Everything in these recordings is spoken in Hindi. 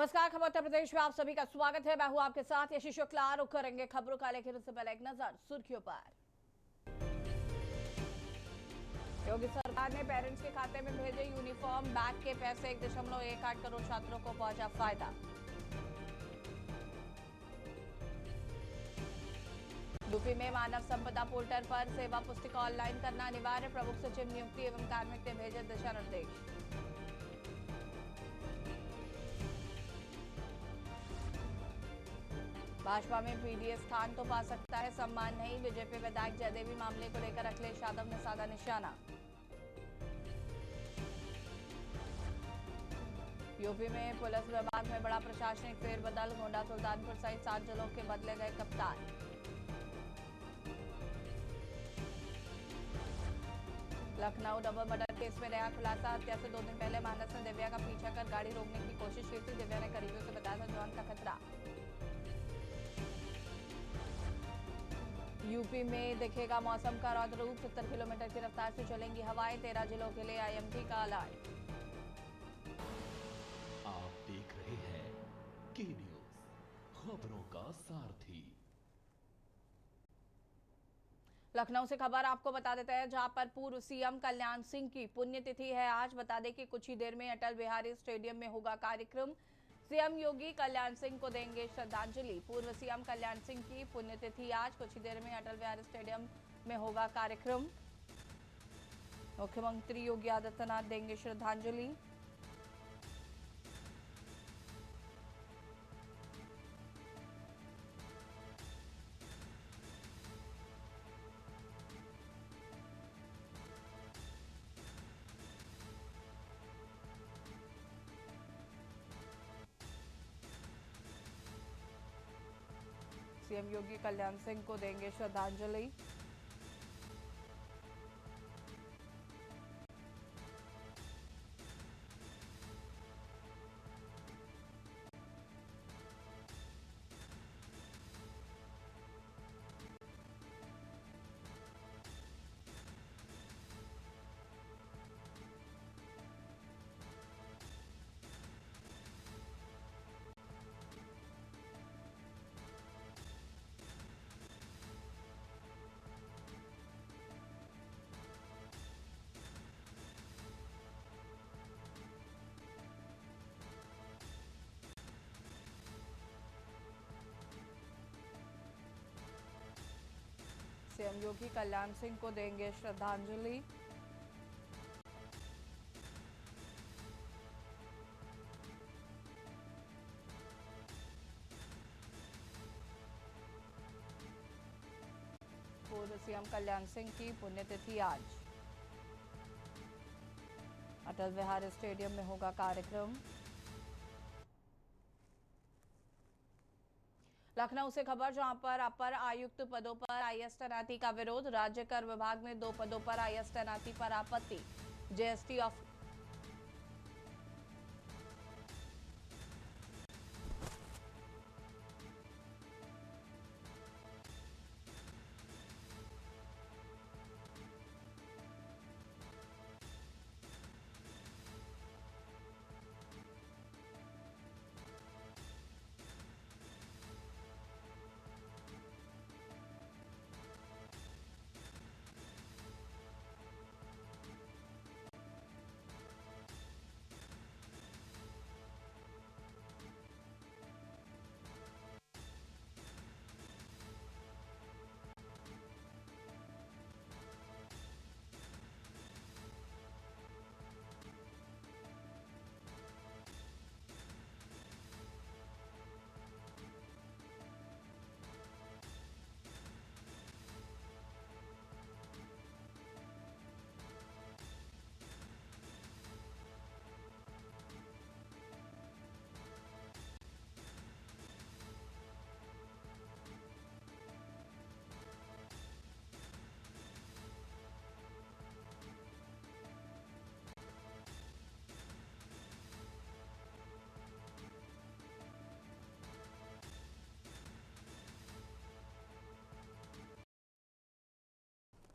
नमस्कार, खबर उत्तर प्रदेश में आप सभी का स्वागत है। मैं हूं आपके साथ यशी शुक्ला। रुक करेंगे खबरों का, लेकिन उससे पहले एक नजर सुर्खियों पर। योगी सरकार ने पेरेंट्स के खाते में भेजे यूनिफॉर्म बैग के पैसे। 1.18 करोड़ छात्रों को पहुंचा फायदा। यूपी में मानव संपदा पोर्टल पर सेवा पुस्तिका ऑनलाइन करना अनिवार्य। प्रमुख सचिव नियुक्ति एवं कार्मिक ने भेजे दिशा निर्देश। भाजपा में पीडीएस स्थान तो पा सकता है, सम्मान नहीं। बीजेपी विधायक जयदेवी मामले को लेकर अखिलेश यादव ने साधा निशाना। यूपी में पुलिस विभाग में बड़ा प्रशासनिक फेरबदल। गोंडा, सुल्तानपुर सहित 7 जिलों के बदले गए कप्तान। लखनऊ डबल मर्डर केस में नया खुलासा। हत्या से 2 दिन पहले मानस ने दिव्या का पीछा कर गाड़ी रोकने की कोशिश की थी। दिव्या ने करीबियों से बताया था जान का खतरा। यूपी में दिखेगा मौसम का रौद्र रूप। 70 किलोमीटर की रफ्तार से चलेंगी हवाएं। 13 जिलों के लिए आईएमडी का अलर्ट। आप देख रहे हैं के न्यूज, खबरों का सारथी। लखनऊ से खबर आपको बता देते हैं, जहां पर पूर्व सीएम कल्याण सिंह की पुण्यतिथि है आज। बता दें कि कुछ ही देर में अटल बिहारी स्टेडियम में होगा कार्यक्रम। सीएम योगी कल्याण सिंह को देंगे श्रद्धांजलि। पूर्व सीएम कल्याण सिंह की पुण्यतिथि आज। कुछ ही देर में अटल बिहारी स्टेडियम में होगा कार्यक्रम। मुख्यमंत्री योगी आदित्यनाथ देंगे श्रद्धांजलि। सीएम योगी कल्याण सिंह को देंगे श्रद्धांजलि। सीएम योगी कल्याण सिंह को देंगे श्रद्धांजलि। पूर्व सीएम कल्याण सिंह की पुण्यतिथि आज। अटल बिहारी स्टेडियम में होगा कार्यक्रम। लखनऊ से खबर, जहां पर अपर आयुक्त पदों पर आईएएस तैनाती का विरोध। राज्य कर विभाग में 2 पदों पर आईएएस तैनाती पर आपत्ति। जीएसटी ऑफ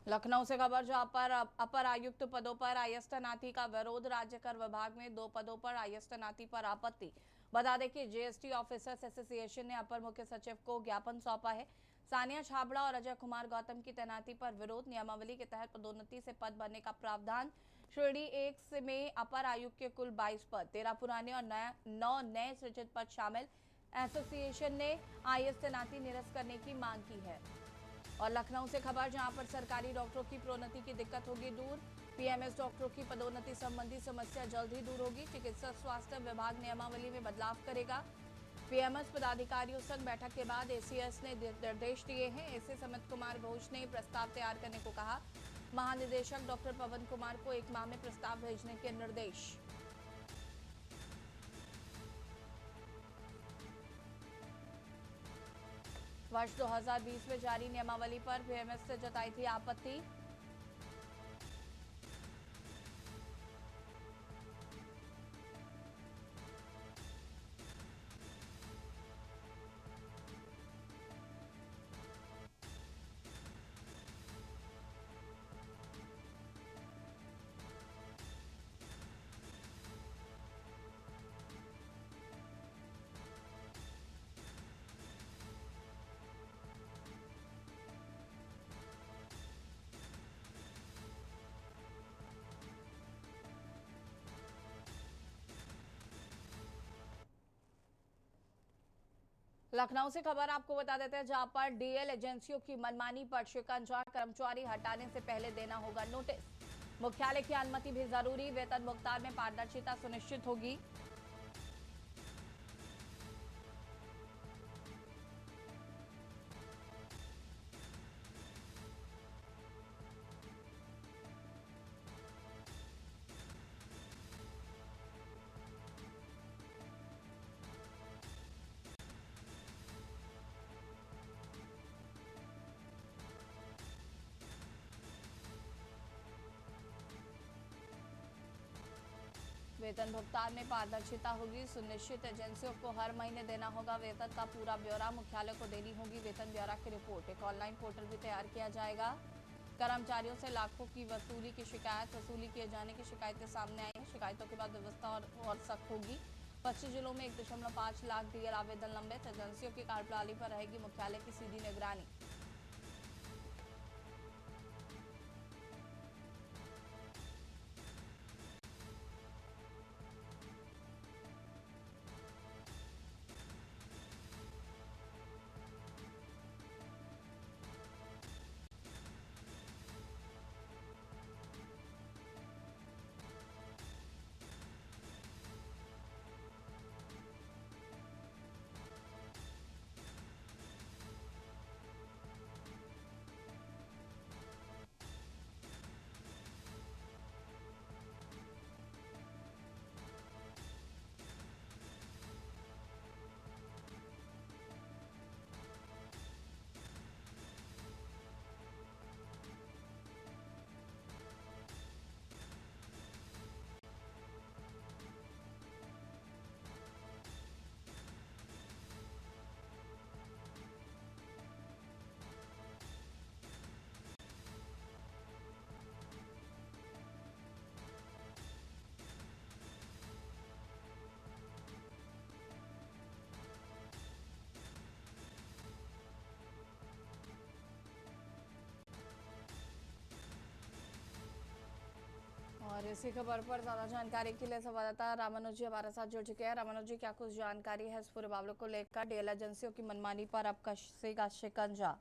लखनऊ से खबर, जहां पर अपर आयुक्त पदों पर आईएएस तैनाती का विरोध। राज्य कर विभाग में 2 पदों पर आईएएस तैनाती पर आपत्ति। बता दें कि जीएसटी ऑफिसर्स एसोसिएशन ने अपर मुख्य सचिव को ज्ञापन सौंपा है। सानिया छाबड़ा और अजय कुमार गौतम की तैनाती पर विरोध। नियमावली के तहत पदोन्नति से पद भरने का प्रावधान। श्रेणी 1 में अपर आयुक्त के कुल 22 पद, 13 पुराने और 9 नए सृजित पद शामिल। एसोसिएशन ने आईएएस तैनाती निरस्त करने की मांग की है। और लखनऊ से खबर, जहां पर सरकारी डॉक्टरों की प्रोन्नति की दिक्कत होगी दूर। पीएमएस डॉक्टरों की पदोन्नति संबंधी समस्या जल्द ही दूर होगी। चिकित्सा स्वास्थ्य विभाग नियमावली में बदलाव करेगा। पीएमएस पदाधिकारियों संग बैठक के बाद एसीएस ने निर्देश दिए हैं। एसीएस अमित कुमार घोष ने प्रस्ताव तैयार करने को कहा। महानिदेशक डॉक्टर पवन कुमार को 1 माह में प्रस्ताव भेजने के निर्देश। वर्ष 2020 में जारी नियमावली पर पीएमएस ने जताई थी आपत्ति। लखनऊ से खबर आपको बता देते हैं, जहां पर डीएल एजेंसियों की मनमानी पर शिकंजा। कर्मचारी हटाने से पहले देना होगा नोटिस। मुख्यालय की अनुमति भी जरूरी। वेतन भुगतान में पारदर्शिता सुनिश्चित होगी। वेतन भुगतान में पारदर्शिता होगी सुनिश्चित। एजेंसियों को हर महीने देना होगा वेतन का पूरा ब्यौरा। मुख्यालय को देनी होगी वेतन ब्यौरा की रिपोर्ट। एक ऑनलाइन पोर्टल भी तैयार किया जाएगा। कर्मचारियों से लाखों की वसूली किए जाने की शिकायतें सामने आई हैं। शिकायतों के बाद व्यवस्था और सख्त होगी। 25 जिलों में 1.5 लाख डीएल आवेदन लंबित। एजेंसियों की कार्यप्रणाली पर रहेगी मुख्यालय की सीधी निगरानी। और इसी खबर पर ज्यादा जानकारी के लिए संवाददाता रामानुज जी हमारे साथ जुड़ चुके हैं। रामानुज जी, क्या कुछ जानकारी है इस पूरे मामले को लेकर? डीएल एजेंसियों की मनमानी पर अब कसेगा शिकंजा।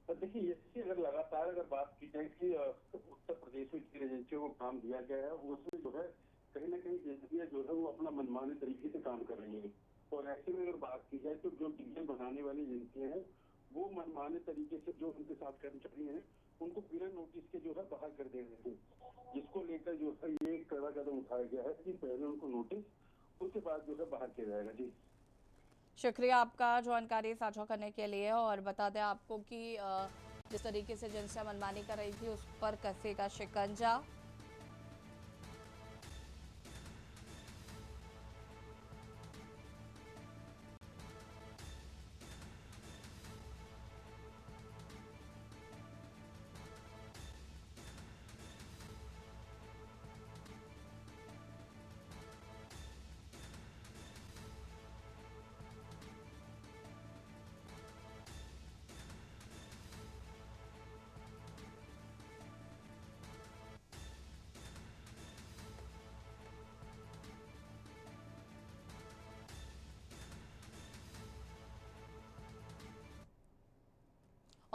देखिए, इसकी अगर लगातार बात की जाए कि उत्तर प्रदेश में जिन एजेंसियों को काम दिया गया है, उसमें जो है कहीं ना कहीं एजेंसियां जो है वो अपना मनमाने तरीके से काम कर रही है। और ऐसे में अगर बात की जाए तो जो डीएल बनाने वाली एजेंसियां हैं वो मनमाने तरीके से जो उनके साथ कर्मचारी हैं उनको बिना नोटिस के जो है बाहर कर दे रहे हैं, जिसको लेकर जो है ये एक कड़ा कदम उठाया गया है कि पहले उनको नोटिस, उसके बाद जो है बाहर किया जाएगा। जी, शुक्रिया आपका जानकारी साझा करने के लिए। और बता दें आपको कि जिस तरीके से एजेंसियां मनमानी कर रही थी उस पर कसेगा शिकंजा।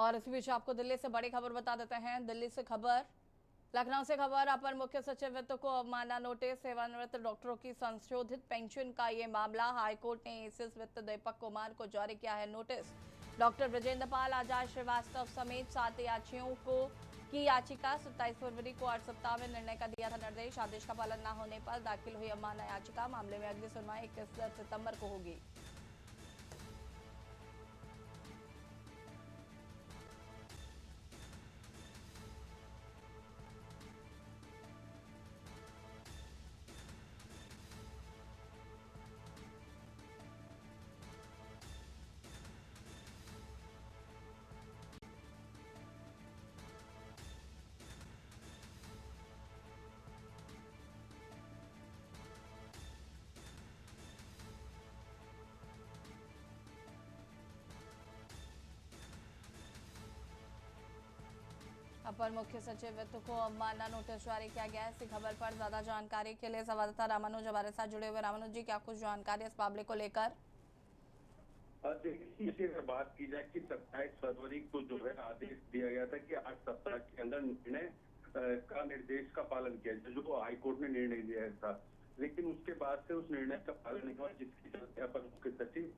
और इसी बीच आपको दिल्ली से बड़ी खबर बता देते हैं। दिल्ली से खबर, लखनऊ से खबर। अपर मुख्य सचिव वित्त को अवमानना नोटिस, सेवानिवृत्त डॉक्टरों की संशोधित पेंशन का ये मामला। हाईकोर्ट ने एसीएस वित्त दीपक कुमार को जारी किया है नोटिस। डॉक्टर ब्रजेंद्र पाल, आजाद श्रीवास्तव समेत 7 याचियों की याचिका 27 फरवरी को 8 सप्ताह में निर्णय का दिया था निर्देश। आदेश का पालन न होने पर दाखिल हुई अवमानना याचिका मामले में अगली सुनवाई 21 सितंबर को होगी। अपर मुख्य सचिव वित्त को अवमानना नोटिस जारी किया गया है। इसी खबर पर ज्यादा जानकारी के लिए संवाददाता रामानुज हमारे साथ जुड़े हुए। रामानुज जी, क्या कुछ जानकारी इस मामले को लेकर? देखिए, अगर बात की जाए कि 27 फरवरी को जो है आदेश दिया गया था कि 8 सप्ताह के अंदर निर्णय का निर्देश का पालन किया जाए, जो हाईकोर्ट ने निर्णय दिया था। लेकिन उसके बाद से उस निर्णय का पालन नहीं हुआ, जिसके चलते अपर मुख्य सचिव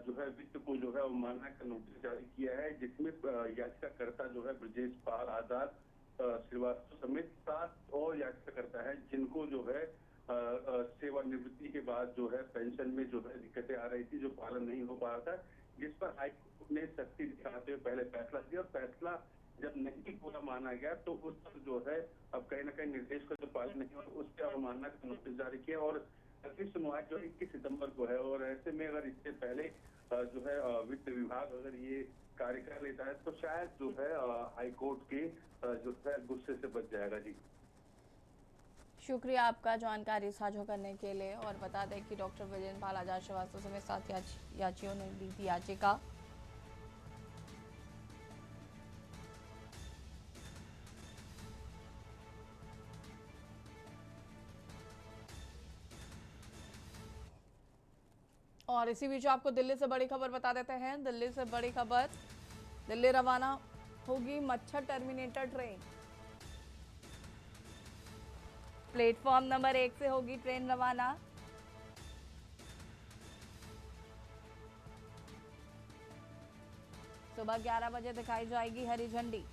जो है वित्त को जो है अवमानना का नोटिस जारी किया है, जिसमें याचिकाकर्ता जो है ब्रजेश पाल, आजाद श्रीवास्तव समेत 7 और याचिकाकर्ता है, जिनको जो है सेवानिवृत्ति के बाद जो है पेंशन में जो है दिक्कतें आ रही थी, जो पालन नहीं हो पा रहा था, जिस पर हाईकोर्ट ने सख्ती दिखाते हुए पहले फैसला दिया। और फैसला जब नहीं पूरा माना गया तो उस पर जो है अब कहीं ना कहीं निर्देश का जो पालन नहीं हुआ, उस पर अवमानना का नोटिस जारी किया। और अगली सुनवाई जो 21 सितंबर को है। और ऐसे में अगर इससे पहले जो है वित्त विभाग अगर ये कार्य कर लेता है तो शायद जो है हाईकोर्ट के जो है गुस्से से बच जाएगा। जी, शुक्रिया आपका जानकारी साझा करने के लिए। और बता दें कि डॉक्टर ब्रजेंद्र पाल, आजाद श्रीवास्तव समेत 7 याचियों ने दी थी याचिका। और इसी बीच आपको दिल्ली से बड़ी खबर बता देते हैं। दिल्ली से बड़ी खबर, दिल्ली रवाना होगी मच्छर टर्मिनेटर ट्रेन। प्लेटफॉर्म नंबर 1 से होगी ट्रेन रवाना। सुबह 11 बजे दिखाई जाएगी हरी झंडी।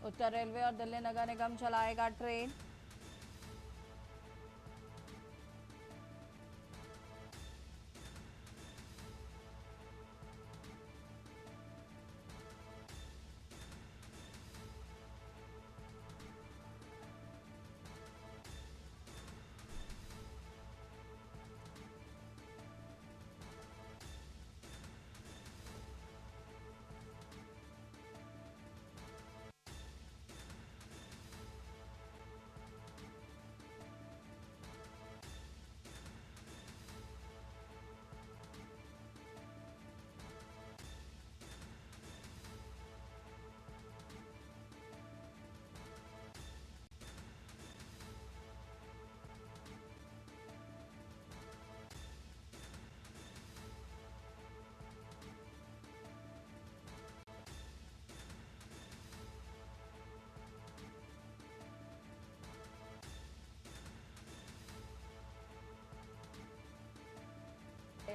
उत्तर रेलवे और दिल्ली नगर निगम चलाएगा ट्रेन।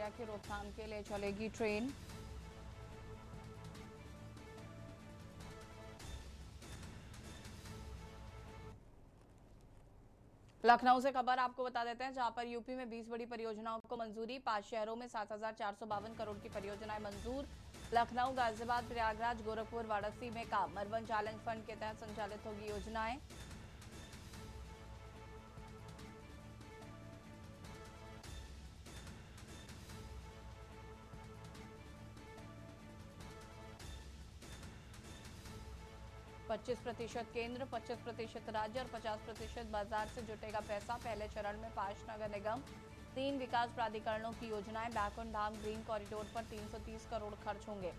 की रोकथाम के लिए चलेगी ट्रेन। लखनऊ से खबर आपको बता देते हैं, जहां पर यूपी में 20 बड़ी परियोजनाओं को मंजूरी। 5 शहरों में 7,452 करोड़ की परियोजनाएं मंजूर। लखनऊ, गाजियाबाद, प्रयागराज, गोरखपुर, वाराणसी में काम। अर्बन चैलेंज फंड के तहत संचालित होगी योजनाएं। पच्चीस % केंद्र, 25% राज्य और 50% बाजार से जुटेगा पैसा। पहले चरण में 5 नगर निगम, 3 विकास प्राधिकरणों की योजनाएं। बैकुंठ धाम ग्रीन कॉरिडोर पर 330 करोड़ खर्च होंगे।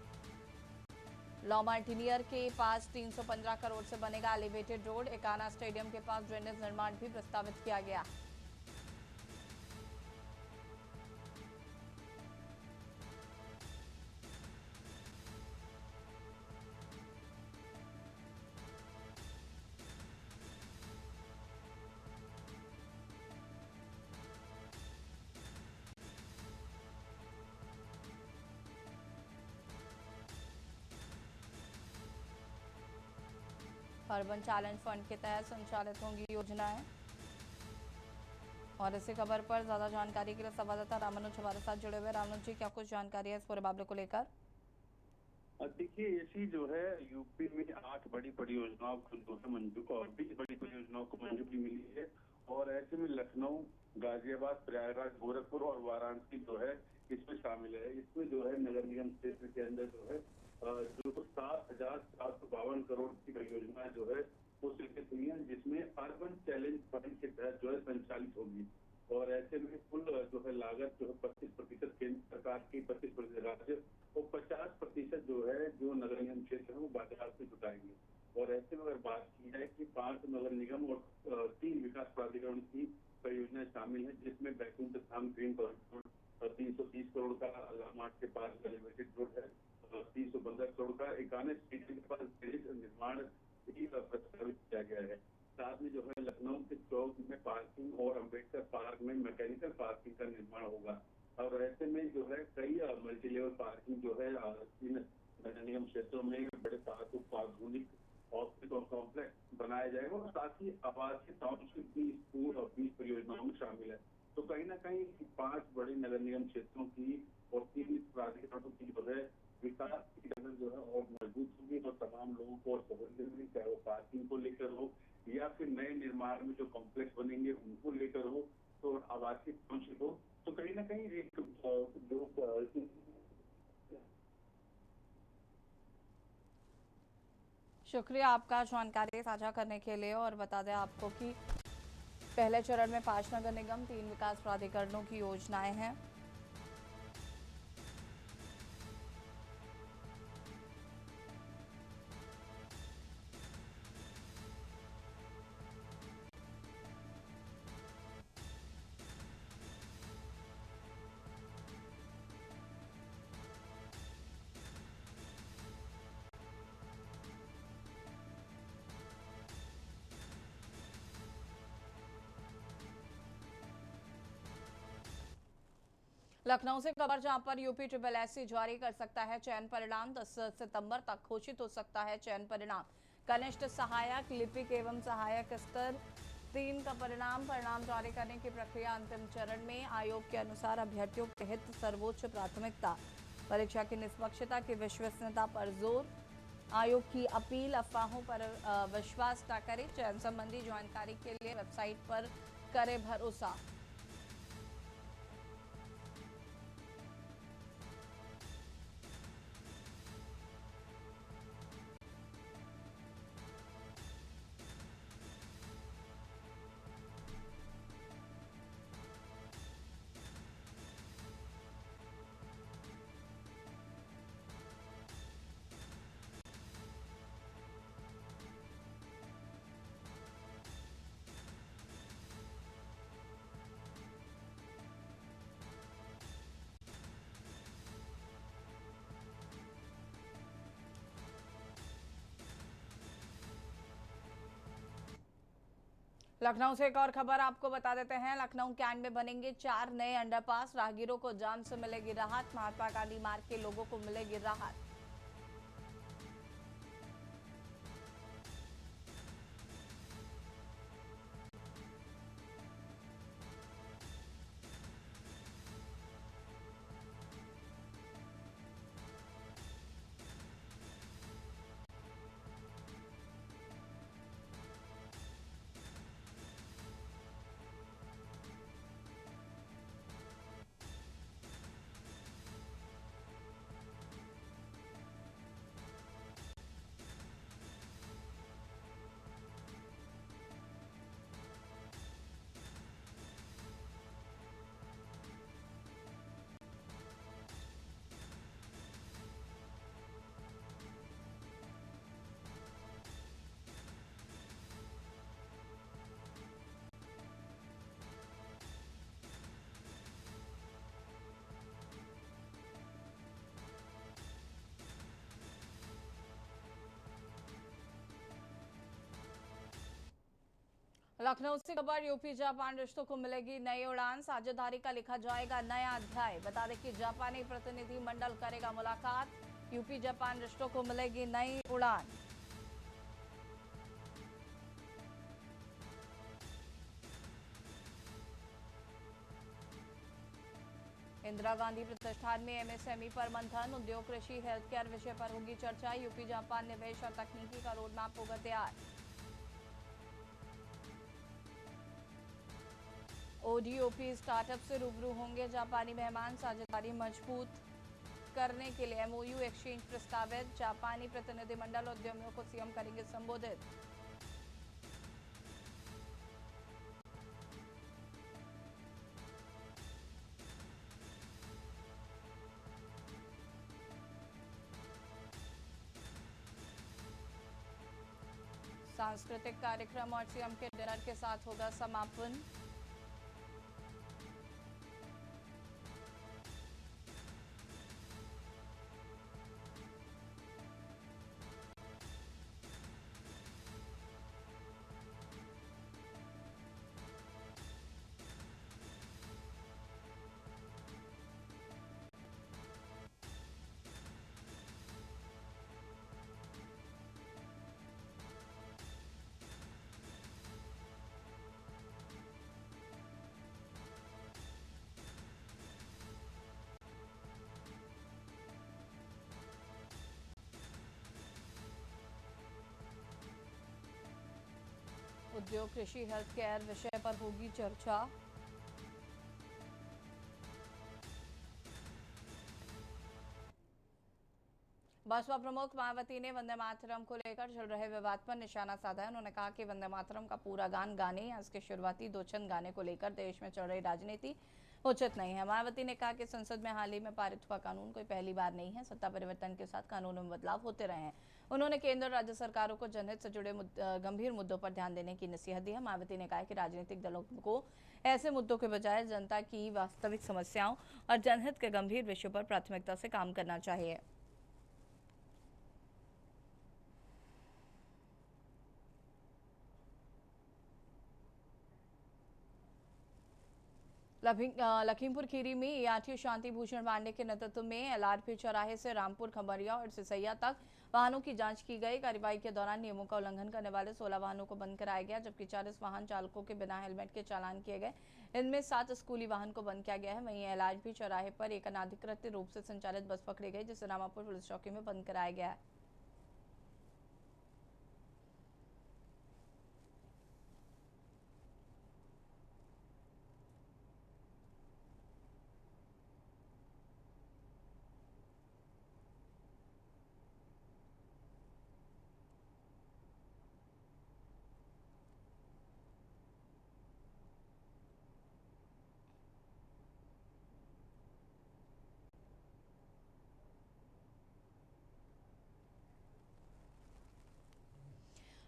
लॉ मार्टिनियर के पास 315 करोड़ से बनेगा एलिवेटेड रोड। एकाना स्टेडियम के पास ड्रेनेज निर्माण भी प्रस्तावित किया गया। अर्बन चैलेंज फंड के तहत संचालित होंगी योजनाएं। और इसी खबर पर ज्यादा जानकारी के लिए संवाददाता रामानुज हमारे साथ जुड़े हुए। रामानुज जी, क्या कुछ जानकारी है इस पूरे मामले को लेकर? देखिए, ऐसी जो है यूपी में 8 बड़ी परियोजनाओं को जो है मंजूर और 20 बड़ी परियोजनाओं को मंजूरी मिली है। और ऐसे में लखनऊ, गाजियाबाद, प्रयागराज, गोरखपुर और वाराणसी जो है इसमें शामिल है। इसमें जो है नगर निगम क्षेत्र के अंदर जो है जो 7,452 करोड़ की परियोजना जो है वो स्वीकृत हुई है, जिसमें अर्बन चैलेंज फंड के तहत जो है संचालित होगी। और ऐसे में कुल जो है लागत जो है 25% केंद्र सरकार की, 25% राज्य और 50% जो है जो नगर निगम क्षेत्र है वो बाजार से जुटाएंगे। और ऐसे में अगर बात की जाए कि 5 नगर निगम और 3 विकास प्राधिकरण की परियोजनाएं शामिल है, जिसमें बैकुंठ धाम ग्रीन कॉरिडोर 330 करोड़ का लामार्ट के पास एलिवेटेड रोड है, 315 करोड़ का एकाने स्टेडियम के पास ब्रिज निर्माण भी प्रस्तावित किया गया है। साथ में जो है लखनऊ के चौक में पार्किंग और अम्बेडकर पार्क में मैकेनिकल पार्किंग का निर्माण होगा। और ऐसे में जो है कई मल्टी लेवल पार्किंग जो है इन नगर निगम क्षेत्रों में बड़े पार्क आधुनिक ऑफिस और कॉम्प्लेक्स बनाया जाएगा। और साथ ही आवासीय टाउनशिप भी स्कूल और 20 परियोजनाओं में शामिल है। तो कहीं ना कहीं 5 बड़े नगर निगम क्षेत्रों की और 3 प्राधिकरणों की जो है विकास की नजर जो है और मजबूत होगी और तमाम लोगों को और सहूलियत मिलेगी, चाहे वो पार्किंग को लेकर हो या फिर नए निर्माण में जो कॉम्प्लेक्स बनेंगे उनको लेकर हो, तो आवासीय टाउनशिप हो। तो कहीं ना कहीं एक जो शुक्रिया आपका जानकारी साझा करने के लिए। और बता दें आपको कि पहले चरण में 5 नगर निगम, 3 विकास प्राधिकरणों की योजनाएं हैं। लखनऊ से खबर, जहां पर यूपी SSSC जारी कर सकता है चयन परिणाम। 10 सितंबर तक घोषित हो सकता है चयन परिणाम। कनिष्ठ सहायक, लिपिक एवं सहायक स्तर 3 का परिणाम जारी करने की प्रक्रिया अंतिम चरण में। आयोग के अनुसार अभ्यर्थियों के हित सर्वोच्च प्राथमिकता। परीक्षा की निष्पक्षता की विश्वसनीयता पर जोर। आयोग की अपील, अफवाहों पर विश्वास न करें। चयन संबंधी जानकारी के लिए वेबसाइट पर करें भरोसा। लखनऊ से एक और खबर आपको बता देते हैं। लखनऊ कैंट में बनेंगे 4 नए अंडरपास। राहगीरों को जाम से मिलेगी राहत। महात्मा गांधी मार्ग के लोगों को मिलेगी राहत। लखनऊ से खबर, यूपी जापान रिश्तों को मिलेगी नई उड़ान। साझेदारी का लिखा जाएगा नया अध्याय। बता दें कि जापानी प्रतिनिधि मंडल करेगा मुलाकात। यूपी जापान रिश्तों को मिलेगी नई उड़ान। इंदिरा गांधी प्रतिष्ठान में एमएसएमई पर मंथन, उद्योग, कृषि, हेल्थ केयर विषय पर होगी चर्चा। यूपी जापान निवेश और तकनीकी का रोड मैप होगा तैयार। ओडीओपी स्टार्टअप से रूबरू होंगे जापानी मेहमान, साझेदारी मजबूत करने के लिए एमओयू एक्सचेंज प्रस्तावित। जापानी प्रतिनिधिमंडल उद्यमियों को सीएम करेंगे संबोधित। सांस्कृतिक कार्यक्रम और सीएम के डिनर के साथ होगा समापन। उद्योग, कृषि, हेल्थ केयर विषय पर होगी चर्चा। बसपा प्रमुख मायावती ने वंदे मातरम को लेकर चल रहे विवाद पर निशाना साधा है। उन्होंने कहा कि वंदे मातरम का पूरा गान गाने या इसके शुरुआती दो चंद गाने को लेकर देश में चल रही राजनीति उचित नहीं है। मायावती ने कहा कि संसद में हाल ही में पारित हुआ कानून कोई पहली बार नहीं है। सत्ता परिवर्तन के साथ कानूनों में बदलाव होते रहे हैं। उन्होंने केंद्र और राज्य सरकारों को जनहित से जुड़े गंभीर मुद्दों पर ध्यान देने की नसीहत दी है। मायावती ने कहा कि राजनीतिक दलों को ऐसे मुद्दों के बजाय जनता की वास्तविक समस्याओं और जनहित के गंभीर विषयों पर प्राथमिकता से काम करना चाहिए। लखीमपुर खीरी में एआरटी शांति भूषण पांडे के नेतृत्व में एलआरपी चौराहे से रामपुर, खबरिया और सिसैया तक वाहनों की जांच की गई। कार्रवाई के दौरान नियमों का उल्लंघन करने वाले 16 वाहनों को बंद कराया गया, जबकि 40 वाहन चालकों के बिना हेलमेट के चालान किए गए। इनमें 7 स्कूली वाहन को बंद किया गया है। वहीं एलआरपी चौराहे पर एक अनाधिकृत रूप से संचालित बस पकड़ी गई, जिसे रामापुर पुलिस चौकी में बंद कराया गया है।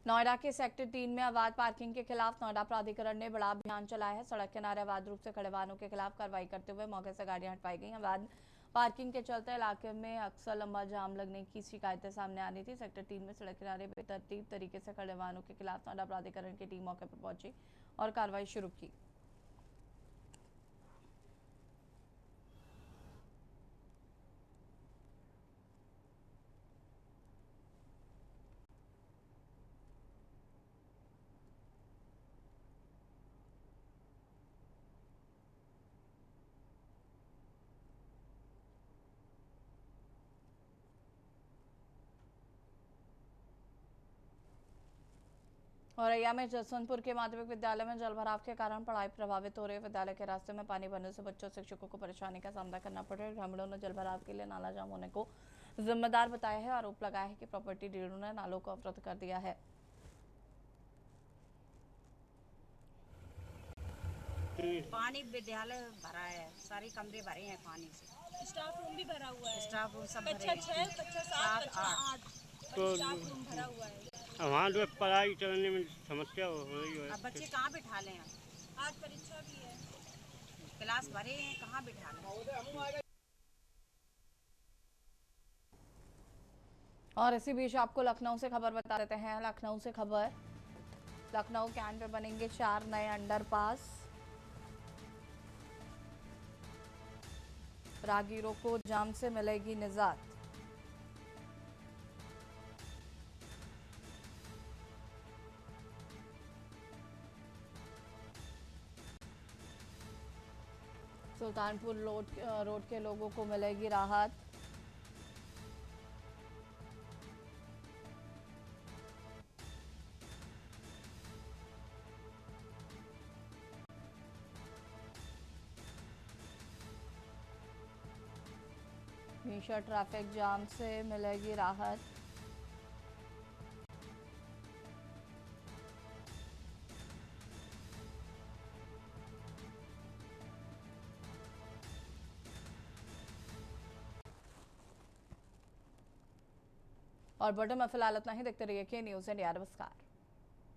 नोएडा के सेक्टर 3 में अवैध पार्किंग के खिलाफ नोएडा प्राधिकरण ने बड़ा अभियान चलाया है। सड़क किनारे अवैध रूप से खड़े वाहनों के खिलाफ कार्रवाई करते हुए मौके से गाड़ियां हटवाई गई। अवैध पार्किंग के चलते इलाके में अक्सर लंबा जाम लगने की शिकायतें सामने आ रही थी। सेक्टर 3 में सड़क किनारे बेतरतीब तरीके से खड़े वाहनों के खिलाफ नोएडा प्राधिकरण की टीम मौके पर पहुंची और कार्रवाई शुरू की। औरैया में जसवंतपुर के माध्यमिक विद्यालय में जलभराव के कारण पढ़ाई प्रभावित हो रही है। विद्यालय के रास्ते में पानी भरने से बच्चों शिक्षकों को परेशानी का सामना करना पड़ रहा है। ग्रामीणों ने जलभराव के लिए नाला जाम होने को जिम्मेदार बताया है। आरोप लगाया है कि प्रॉपर्टी डीलरों ने नालों को अवरुद्ध कर दिया है। पानी विद्यालय भरा है, सारे कमरे भरे हैं पानी से। स्टाफ रूम भी भरा हुआ है। स्टाफ रूम सब भरे कक्षा हैं। 6, कक्षा 7, कक्षा 8 तो स्टाफ रूम भरा हुआ है। वहाँ जो पढ़ाई करने में समस्या हो रही है। अब बच्चे कहाँ बिठा लें? आज परीक्षा भी है। क्लास भरे हैं, कहाँ बिठा लें? और इसी बीच आपको लखनऊ से खबर बता देते हैं। लखनऊ से खबर, लखनऊ कैंट में बनेंगे 4 नए अंडरपास। राहगीरों को जाम से मिलेगी निजात। सुल्तानपुर रोड के लोगों को मिलेगी राहत। भीषण ट्रैफिक जाम से मिलेगी राहत। और बुलेटिन में फिलहाल इतना ही। देखते रहिए के न्यूज़ इंडिया। नमस्कार।